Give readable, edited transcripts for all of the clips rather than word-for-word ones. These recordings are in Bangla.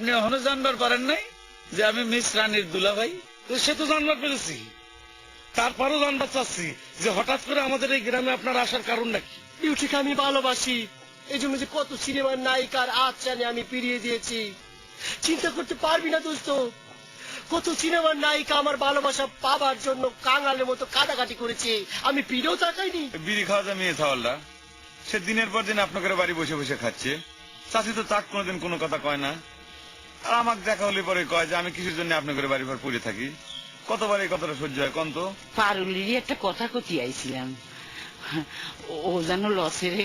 আপনি এখনো জানবার পারেন নাই যে আমি মিস রানীর দুলাভাই? সে তো জানবার পেরেছি, তারপরও জানবার চাচ্ছি যে হঠাৎ করে আমাদের এই গ্রামে আপনার আসার কারণ নাকি? বিউটিকে আমি ভালোবাসি, এই জন্য যে কত সিনেমার নায়িকার আচ্ছানে আমি পিরিয়ে দিয়েছি চিন্তা করতে পারবি না দোস্ত। কত সিনেমার নায়িকা আমার ভালোবাসা পাবার জন্য কাঙালের মতো কাটাকাটি করেছে, আমি পিড়েও তাকাইনি। বিড়ি খাওয়া যা মেয়ে ছাওয়ালরা, সে দিনের পর দিন আপনাদের বাড়ি বসে বসে খাচ্ছে। চাষি তো তাক কোনোদিন কোনো কথা কয় না, আর আমাকে দেখা হলে পরে কয় যে আমি কিসের জন্য আপনাদের বাড়ি ঘর পড়ে থাকি। কতবার এই কথাটা সহ্য হয় কন্ত? পারুলেরই একটা কথা কতি আইছিলাম, ও যেন লসের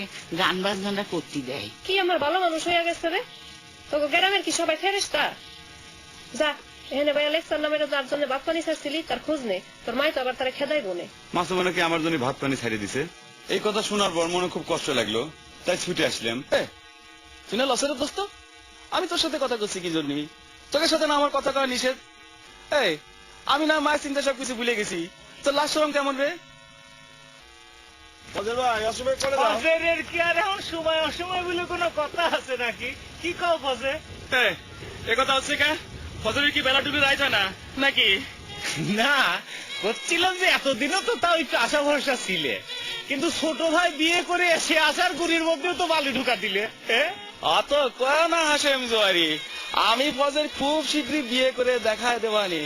গান বাজনাটা করতে দেয়। কি আমার ভালো মানুষ হইয়া গেছে রে? তোকে গ্রামের কি সবাই ফেরেশতা? যা এখানে ভাইয়া লেকচার নামে যার জন্য ভাত পানি ছাড়ছিলি তার খোঁজ নে, তোর মাই তো আবার তারা খেদাই বনে। মাসুমা নাকি আমার জন্য ভাত পানি ছাড়িয়ে দিছে। এই কথা শোনার পর মনে খুব কষ্ট লাগলো, তাই ছুটে আসলাম। তুই না লসের দোস্ত, আমি তোর সাথে কথা করছি কি জন্য? তোর সাথে না আমার কথা করা নিষেধ। এই আমি না মায়ের চিন্তা সবকিছু ভুলে গেছি, তোর লাশ শরম কেমন রে? ফজরের কি আর এখন সময় অসময় বলে কোনো কথা আছে নাকি? কি কও ফজে? এ কথা হচ্ছে কে? ফজরের কি বেলা ডুবে যাইছে না নাকি? না, করছিলাম যে এতদিনও তো তাও একটু আশা ভরসা ছিলে, কিন্তু ছোট ভাই বিয়ে করে এসে আশার গুড়ির মধ্যেও তো বালি ঢুকা দিলে। অত কয় না হাসেম জোয়ারি, আমি ফজর খুব শীঘ্রই বিয়ে করে দেখায় দেবানি।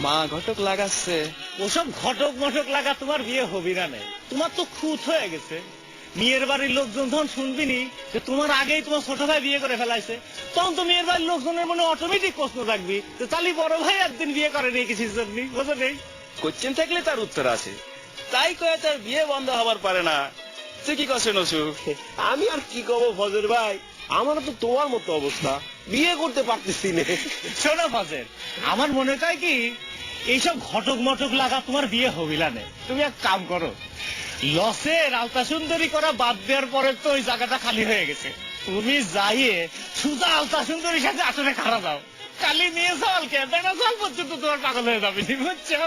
মা ঘটক লাগাচ্ছে। ওসব ঘটক মটক লাগা তোমার বিয়ে হবি না নেই, তোমার তো খুঁত হয়ে গেছে। মেয়ের বাড়ির লোকজন তখন শুনবিনি যে তোমার আগেই তোমার ছোট ভাই বিয়ে করে ফেলাইছে, তখন তো মেয়ের বাড়ির লোকজনের মনে অটোমেটিক প্রশ্ন থাকবি যে তালি বড় ভাই একদিন বিয়ে করে নেই কিছুর জন্য, বুঝো নেই? কোশ্চেন থাকলে তার উত্তর আছে, তাই কয়ে তার বিয়ে বন্ধ হবার পারে না। তুই কি করছেন নসু? আমি আর কি কব ফজর ভাই, আমারও তো তোমার মতো অবস্থা, বিয়ে করতে পারতেছি না। শোনো ফজের, আমার মনে হয় কি এইসব ঘটক মটক লাগা তোমার বিয়ে হবিলা নেই। তুমি এক কাম করো, লসের আলতা সুন্দরী করা বাদ দেওয়ার পরে তো ওই জায়গাটা খালি হয়ে গেছে, তুমি যাইয়ে সুজা আলতা সুন্দরীর সাথে আসলে খারা যাও, কালি নিয়ে যাওয়াল কে বেড়া যাওয়াল পর্যন্ত তোমার পাগল হয়ে যাবে, বুঝছো?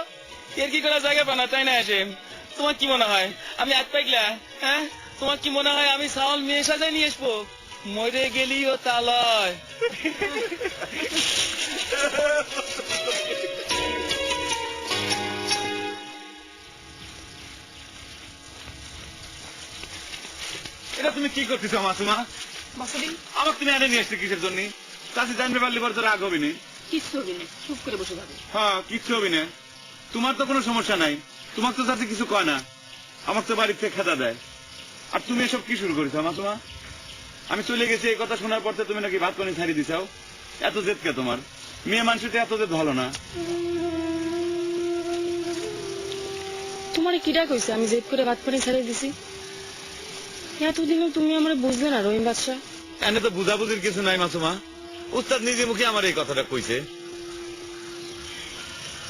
এর কি করা জায়গা পানা, তাই না হাসেম? তোমার কি মনে হয় আমি এক পাইগলা? হ্যাঁ, তোমার কি মনে হয় আমি চাউল মেয়ে সাজায় নিয়ে আসবো? মরে গেলিও তা লয়। এটা তুমি কি করতেছো মাসুমা? আমাকে তুমি এনে নিয়ে আসছো কিসের জন্য? চাষি জানতে পারলে পরে তো রাগ হবি না। কিচ্ছু হবে না, চুপ করে বসে থাকো। হ্যাঁ, কিচ্ছু হবি না, তোমার তো কোনো সমস্যা নাই। তোমার তো চাষি কিছু কয় না, আমার তো বাড়ির থেকে খেতা দেয়। আর তুমি এসব কি শুরু করেছো মাসুমা? আমি চলে গেছি এই কথা শোনার পর তুমি নাকি ভাত পানি ছাড়িয়ে দিছাও। এত জেদ কে তোমার? মেয়ে মানুষটা এত জেদ ভালো না। তোমার কিরা কইছে আমি জেদ করে ভাত পানি ছাড়িয়ে দিছি? এতদিনও তুমি আমার বুঝলে না রহিম বাদশা। এনে তো বুঝাবুঝির কিছু নাই মাসুমা, উস্তাদ নিজে মুখে আমার এই কথাটা কইছে।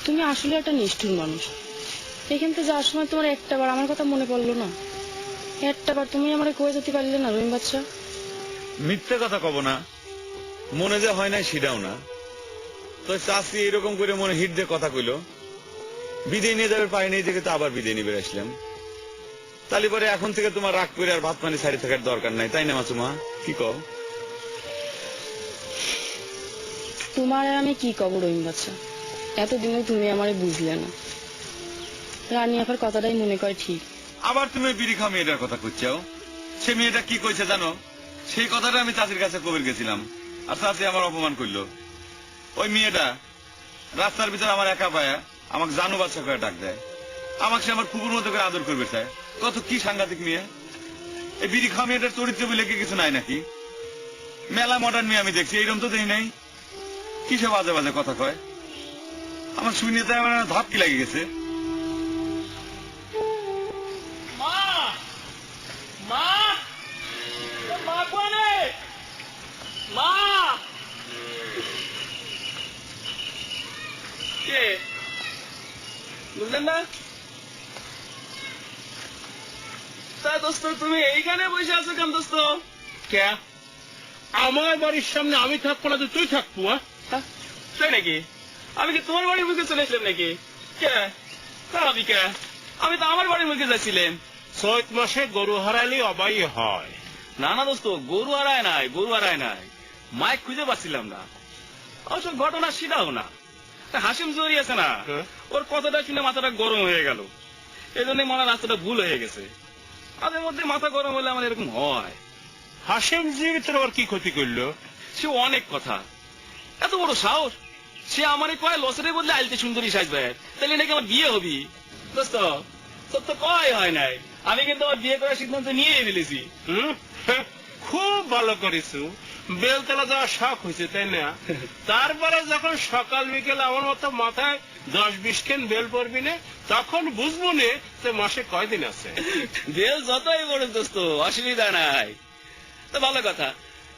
তুমি আসলে একটা নিষ্ঠুর মানুষ। এখান থেকে যাওয়ার সময় তোমার একটাবার আমার কথা মনে পড়লো না? একটাবার তুমি আমার কয়ে যেতে পারলে না রহিম বাদশা? মিথ্যে কথা কব না, মনে যে হয় নাই সেটাও না। তো চাষি এরকম করে মনে হিট দিয়ে কথা কইলো, বিদায় নিয়ে যাবে পাই নেই দেখে তো আবার বিদায় নিবে আসলাম। তাহলে পরে এখন থেকে তোমার রাগ করে আর ভাত পানি ছাড়ি থাকার দরকার নাই, তাই না মাসুমা? কি কও? তোমার আর আমি কি কব রহিম বাদশা, এতদিনও তুমি আমারে বুঝলে না। রানী আপার কথাটাই মনে করে ঠিক। আবার তুমি বিড়ি খাও মেয়েটার কথা কইছাও। সে মেয়েটা কি কইছে জানো? সেই কথাটা আমি চাষির কাছে কবির গেছিলাম, আর চাষি আমার অপমান করলো। ওই মেয়েটা রাস্তার ভিতরে আমার একা পায়া আমাকে জানু বাচ্চা করে ডাক দেয়, আমাকে সে আমার কুকুর মতো করে আদর করবে চায়। কত কি সাংঘাতিক মেয়ে! এই বিড়ি খাওয়া মেয়েটার চরিত্র বলে কি কিছু নাই নাকি? মেলা মডার্ন মেয়ে আমি দেখছি, এইরকম তো দেখি নাই। কিসব বাজে বাজে কথা কয়, আমার শুনে তাই আমার ধাপকি লাগে গেছে। বুঝলেন না? তা দোস্ত তুমি এইখানে বসে আছো কেন দোস্ত? কে? আমার বাড়ির সামনে আমি থাকবো না, তুই থাকবো? তাই নাকি? আমি কি তোমার বাড়ির মুখে চলে আসলাম নাকি? কে আমি কে? আমি তো আমার বাড়ির মুখে যাচ্ছিলাম। চৈত মাসে গরু হারাইলে অবাই হয়। না না দোস্ত, গরু হারায় নাই, গরু হারায় নাই, মাইক খুঁজে পাচ্ছিলাম না। আসল ঘটনা সেটাও না, হাসিম জরি আছে না, ওর কথাটা শুনে মাথাটা গরম হয়ে গেল, এই জন্য মনে রাস্তাটা ভুল হয়ে গেছে। মাঝে মধ্যে মাথা গরম হলে আমার এরকম হয়। হাসিম জি তোর আবার কি ক্ষতি করলো? সে অনেক কথা, এত বড় সাহস, সে আমারে কয় লসের বদলে আইলতে সুন্দরী সাজবে, তাহলে নাকি আমার বিয়ে হবি। দোস্ত তোর তো কয় হয় নাই, আমি কিন্তু আমার বিয়ে করার সিদ্ধান্ত নিয়ে ফেলেছি। খুব ভালো করেছো, বেলতলা যাওয়ার শখ হয়েছে তাই না? তারপরে যখন সকাল বিকেল আমার মতো মাথায় 10-20 কেন বেল পড়বি না, তখন বুঝবো নে যে মাসে কয়দিন আছে। বেল যতই বড় দোস্ত, অসুবিধা নাই। তো ভালো কথা,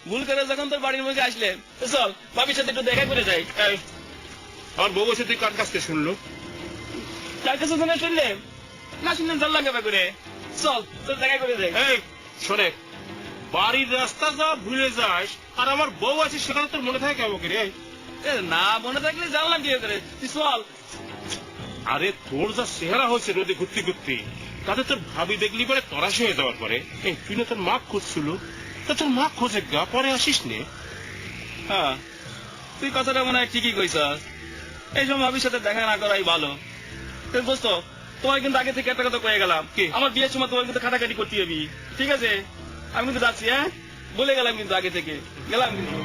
ভুল করে যখন তোর বাড়ির মুখে আসলে, তো চল বাবির সাথে একটু দেখা করে যাই। আমার বউ বসে তুই কার কাছ থেকে শুনলো? তার কাছে শুনে শুনলে না, শুনলেন ভাল লাগে করে। চল তোর দেখা করে যাই। এই শোনে, বাড়ির রাস্তা যা ভুলে যাস, আর আমার বউ আছে সেখানে তোর মনে থাকে কেমন করে? না মনে থাকলে জানলাম কি করে, তুই চল। আরে তোর যা চেহারা হয়েছে রোদে ঘুরতে ঘুরতে, তাতে তোর ভাবি দেখলি পরে তরাস হয়ে যাওয়ার পরে, এই তুই না তোর মা খুঁজছিল, তা তোর মা খোঁজে গা, পরে আসিস নে। হ্যাঁ তুই কথাটা মনে হয় ঠিকই কইছস, এই সময় ভাবির সাথে দেখা না করাই ভালো। দোস্ত তোমার কিন্তু আগে থেকে একটা কথা কয়ে গেলাম, আমার বিয়ের সময় তোমার কিন্তু খাটাখাটি করতে হবি, ঠিক আছে? আমি কিন্তু যাচ্ছি, হ্যাঁ বলে গেলাম কিন্তু আগে থেকে গেলাম কিন্তু।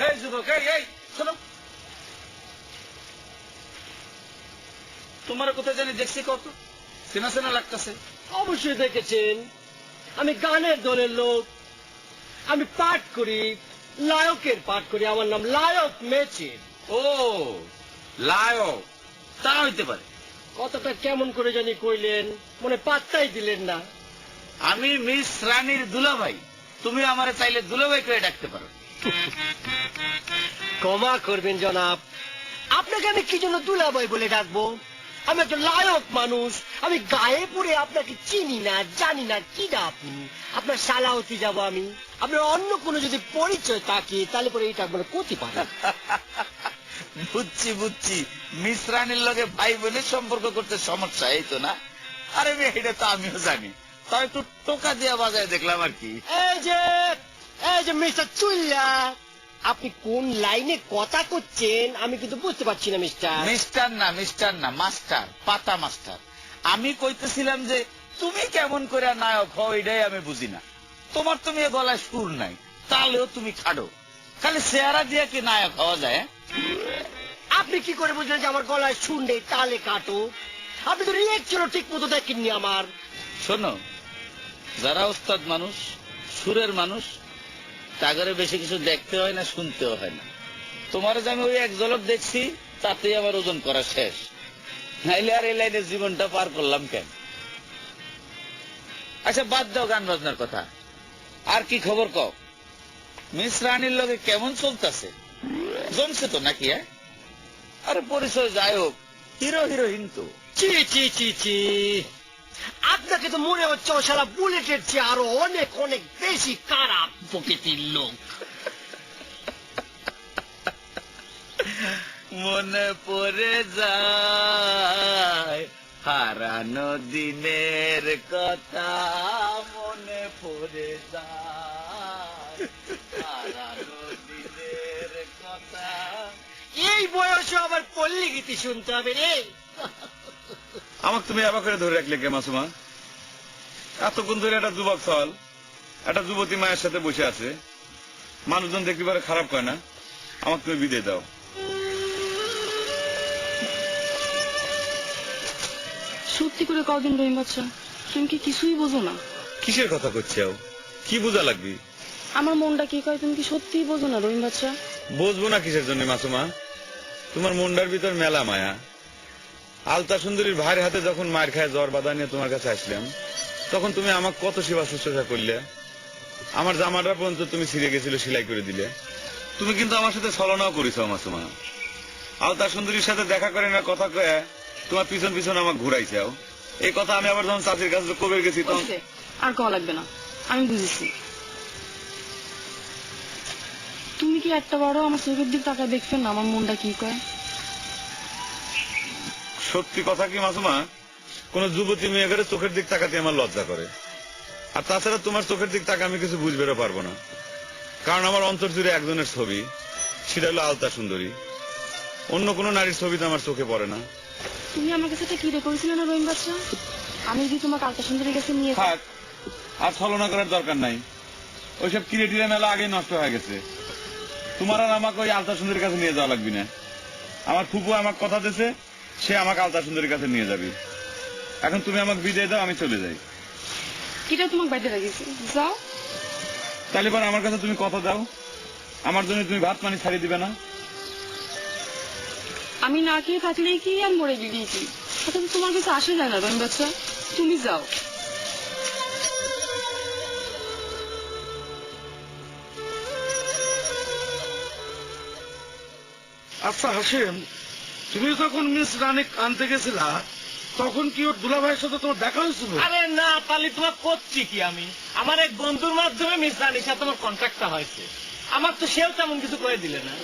এই যুবক, এই শোনো, তোমার কোথায় জানি দেখছি, কত চেনা চেনা লাগতেছে। অবশ্যই দেখেছেন, আমি গানের দলের লোক, আমি পাঠ করি, লায়কের পাঠ করি, আমার নাম লায়ক মেচিন। ও লায়ক, তা হইতে পারে। কথাটা কেমন করে জানি কইলেন, মনে পাত্তাই দিলেন না। আমি মিস রানীর দুলাভাই, তুমি আমারে চাইলে দুলাভাই করে ডাকতে পারো। ক্ষমা করবেন জনাব, আপনাকে আমি কি জন্য দুলাভাই বলে ডাকবো? আমি একটা লায়ক মানুষ, আমি গায়ে পড়ে আপনাকে চিনি না, জানি না কি না আপনি। আপনার শালা হতে যাব আমি, আপনার অন্য কোনো যদি পরিচয় থাকে তাহলে পরে এটা আপনার করতে পারে। বুঝছি, মিস রানীর লগে ভাই বোনের সম্পর্ক করতে সমস্যা, এই তো না? আরে মেয়ে, এটা তো আমিও জানি, তাই একটু টোকা দিয়া বাজায় দেখলাম আর কি। এই যে মিস্টার চুল্লা, আপনি কোন লাইনে কথা করছেন আমি কিন্তু বুঝতে পারছি না মিস্টার। মিস্টার না মাস্টার, পাতা মাস্টার। আমি কইতেছিলাম যে তুমি কেমন করে নায়ক হও এটাই আমি বুঝি না। তোমার তো মেয়ে গলায় সুর নাই, তাহলেও তুমি খাড়ো, খালি চেহারা দিয়ে কি নায়ক হওয়া যায়? আপনি কি করে বুঝলেন যে আমার গলায় সুর নেই তালে কাটো? আপনি তো রিয়েকশনও ঠিক মতো দেখেননি আমার। শোনো, যারা ওস্তাদ মানুষ, সুরের মানুষ, তাগরে বেশি কিছু দেখতে হয় না, শুনতেও হয় না। তোমার যে আমি ওই এক ঝলক দেখছি, তাতেই আমার ওজন করা শেষ, নাইলে আর এই লাইনে জীবনটা পার করলাম কেন? আচ্ছা বাদ দাও গান বাজনার কথা, আর কি খবর কও? মিস রানীর লগে কেমন চলতেছে? জমছে তো নাকি? আরে পরিচয় যাই হোক, হিরো হিরোইন তো। চি আপনাকে তো মনে হচ্ছে ও সারা বুলেটের চেয়ে আরো অনেক অনেক বেশি খারাপ প্রকৃতির লোক। মনে পড়ে যায় হারানো দিনের কথা, মনে পড়ে যায় হারানো দিনের কথা। এই বয়সে আবার পল্লী গীতি শুনতে হবে রে। আমাকে তুমি আবার করে ধরে রাখলে কে মাসুমা? এতক্ষণ ধরে একটা যুবক চল একটা যুবতী মায়ের সাথে বসে আছে, মানুষজন দেখতে পারে খারাপ কয় না, আমাকে তুমি বিদায় দাও। সত্যি করে কদিন রহিম বাচ্চা, তুমি কি কিছুই বোঝো না? কিসের কথা করছো? কি বোঝা লাগবে? আমার মনটা কি কয় তুমি কি সত্যিই বোঝো না রহিম বাচ্চা? বুঝবো না কিসের জন্য মাসুমা? তোমার মুন্ডার ভিতর মেলা মায়া। আলতা সুন্দরীর ভাইয়ের হাতে যখন মায়ের খায় জ্বর বাধা নিয়ে তোমার কাছে আসলাম, তখন তুমি আমাকে কত সেবা শুশ্রূষা করলে। আমার জামাটা পর্যন্ত তুমি ছিঁড়ে গেছিল, সেলাই করে দিলে। তুমি কিন্তু আমার সাথে ছলনাও করেছ মাসুমা। আলতা সুন্দরীর সাথে দেখা করে না কথা কয়ে তোমার পিছন পিছন আমাকে ঘুরাইছাও। এই কথা আমি আবার যখন চাচির কাছে কবে গেছি তখন হইছে, আর কওয়া লাগবে না, আমি বুঝেছি। তুমি কি একটা বড় আমার চোখের দিক তাকায় দেখছেন না আমার মনটা কি কয়? সত্যি কথা কি মাসুমা, কোন যুবতী মেয়েদের চোখের দিক তাকাতে আমার লজ্জা করে। আর তাছাড়া তোমার চোখের দিক তাকে আমি কিছু বুঝবেরও পারবো না, কারণ আমার অন্তর জুড়ে একজনের ছবি, সেটা হলো আলতা সুন্দরী। অন্য কোন নারীর ছবি তো আমার চোখে পড়ে না। তুমি আমার কাছে একটা কি রে করেছিলে না রহিম বাচ্চা? আমি যদি তোমার আলতা সুন্দরীর কাছে নিয়ে থাক, আর ছলনা করার দরকার নাই। ওইসব কিনে টিরে মেলা আগেই নষ্ট হয়ে গেছে। তোমার আর আমাকে ওই আলতা সুন্দরীর কাছে নিয়ে যাওয়া লাগবে না। আমার ফুপু আমাকে কথা দিয়েছে, সে আমাকে আলতা সুন্দরীর কাছে নিয়ে যাবে। এখন তুমি আমাকে বিদায় দাও, আমি চলে যাই। কিটা তোমাকে বাইরে রেখেছি, যাও। তাহলে পর আমার কাছে তুমি কথা দাও, আমার জন্য তুমি ভাত পানি ছাড়িয়ে দিবে না। আমি না খেয়ে থাকলেই কি আর মরে গেলেই কি, এটা তো তোমার কাছে আসে যায় না রহিম বাচ্চা, তুমি যাও। আচ্ছা হাসিম, তুমি যখন মিস রানী আনতে গেছিলা তখন কি ওর দুলাভাইয়ের সাথে তোমার দেখা হয়েছিল? আরে না, তাহলে তোমার করছি কি আমি? আমার এক বন্ধুর মাধ্যমে মিস রানীর সাথে আমার কন্ট্যাক্টটা হয়েছে। আমার তো সেও তেমন কিছু করে দিলে না।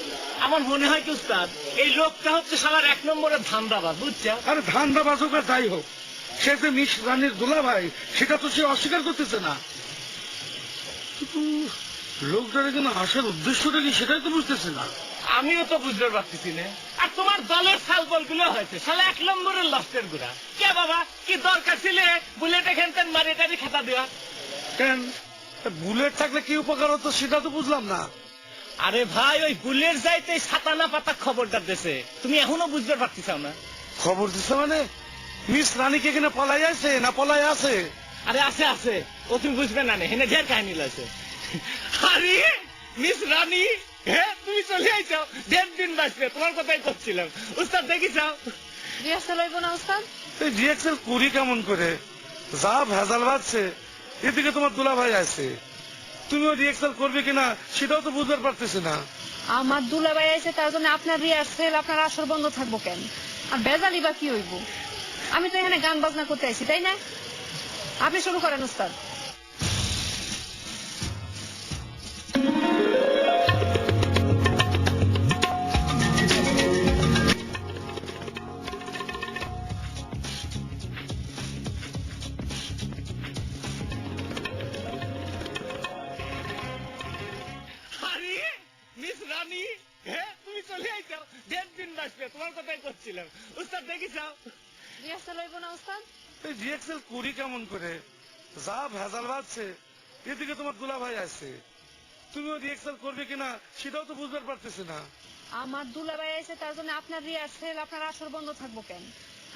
আমার মনে হয় কি উস্তাদ, এই লোকটা হচ্ছে শালার 1 নম্বরের ধান্দাবাজ, বুঝছো? আরে ধান্দাবাজ হোক আর যাই হোক, সে যে মিস রানীর দুলাভাই সেটা তো সে অস্বীকার করতেছে না। কিন্তু লোকটার এখানে আসার উদ্দেশ্যটা কি সেটাই তো বুঝতেছে না। আমিও তো বুঝতে পারতেছি না। আর তোমার দলের সালবল গুলো হয়েছে শালা 1 নম্বরের লস্টের গুড়া। কে বাবা, কি দরকার ছিল বুলেটে খেলতেন মারি টারি খেতা দেওয়া? কেন, বুলেট থাকলে কি উপকার হতো সেটা তো বুঝলাম না। আরে ভাই, ওই বুলেট যাইতে সাতানা পাতা খবরটা দিয়েছে, তুমি এখনো বুঝতে পারতেছ না? খবর দিচ্ছে মানে মিস রানীকে এখানে পলাই আছে না পলাই আছে? আরে আছে আছে, ও তুমি বুঝবে না, হেনে ঢের কাহিনী আছে। আরে মিস রানী, হ্যাঁ তুমি চলে আইছো, 1.5 দিন বাঁচবে, তোমার কথাই করছিলাম। উস্তাদ দেখিছাও? রিহার্সাল হইব না উস্তাদ? এই রিহার্সাল করি কেমন করে? যা ভেজাল বাজছে, এদিকে তোমার দুলাভাই আছে, তুমিও রিহার্সাল করবে কিনা সেটাও তো বুঝতে পারতেছি না। আমার দুলাভাই আছে, তার জন্য আপনার রিহার্সাল, আপনার আসর বন্ধ থাকবো কেন? আর বেজালি বা কি হইব? আমি তো এখানে গান বাজনা করতে আইছি, তাই না? আপনি শুরু করেন উস্তাদ। আরে মিস রানী, হ্যাঁ তুমি চলে আইছো, 1.5 দিন বাঁচবে, তোমার কথাই করছিলাম। উস্তাদ দেখিছাও? রিহার্সাল হইব না উস্তাদ? এই রিহার্সাল করি কেমন করে? যা ভেজাল বাজছে, এদিকে তোমার দুলাভাই আছে, তুমিও রিহার্সাল করবে কিনা সেটাও তো বুঝতে পারতেছি না। আমার দুলাভাই আছে, তার জন্য আপনার রিহার্সাল, আপনার আসর বন্ধ থাকবো কেন?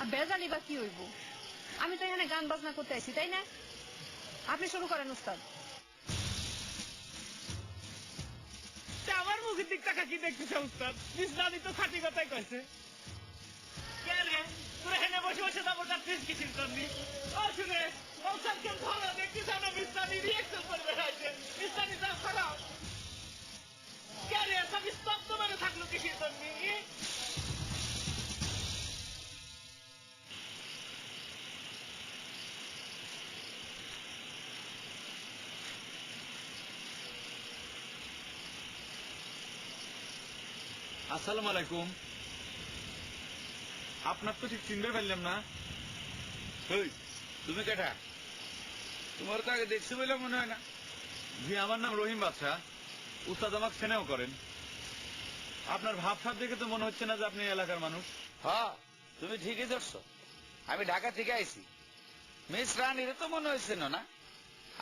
আর বেজালি বা কি হইব? আমি তো এখানে গান বাজনা করতে আইছি, তাই না? আপনি শুরু করেন উস্তাদ। তা আমার মুখের দিক টাকা কি দেখতেছ উস্তাদ? মিস রানী তো খাঁটি কথাই কইছে। কে রে, তোরা হেনে বসে বসে দাবটা তুই কিসির করবি? ও শুনে, মৌসার কেন ভালো দেখতেছ না? মিস রানী রিঅ্যাকশন করবে রাইছে, মিস রানী যা খারাপ। কে রে, সব স্তব্ধ মানে থাকলো কিসির করবি? আসসালামু আলাইকুম। আপনার তো ঠিক চিনতে পারলাম না। তুমি কেটা? তোমার তো আগে দেখছি বলে মনে হয় না। জি, আমার নাম রহিম বাদশা। উস্তাদ আমাকে স্নেহ করেন। আপনার ভাবসাব দেখে তো মনে হচ্ছে না যে আপনি এই এলাকার মানুষ। হ্যাঁ, তুমি ঠিকই ধরছো, আমি ঢাকা থেকে আইছি। মিস রানীর তো মনে হয়েছে না?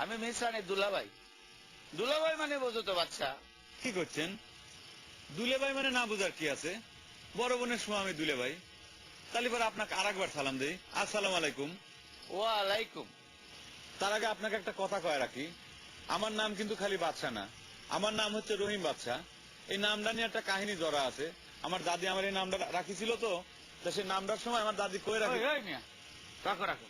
আমি মিস রানীর দুলাভাই। দুলাভাই মানে বোঝো তো বাচ্চা। কি করছেন? দুলে ভাই মানে না বুঝার কি আছে? বড় বোনের সময় আমি দুলে ভাই। তাহলে পরে আপনাকে আর একবার সালাম দেই। আসসালামু আলাইকুম। ওয়ালাইকুম। তার আগে আপনাকে একটা কথা কয়ে রাখি, আমার নাম কিন্তু খালি বাদশা না, আমার নাম হচ্ছে রহিম বাদশা। এই নামটা নিয়ে একটা কাহিনী জড়া আছে। আমার দাদি আমার এই নামটা রাখিছিল, তো সেই নামটার সময় আমার দাদি কয়ে রাখি। রাখো রাখো,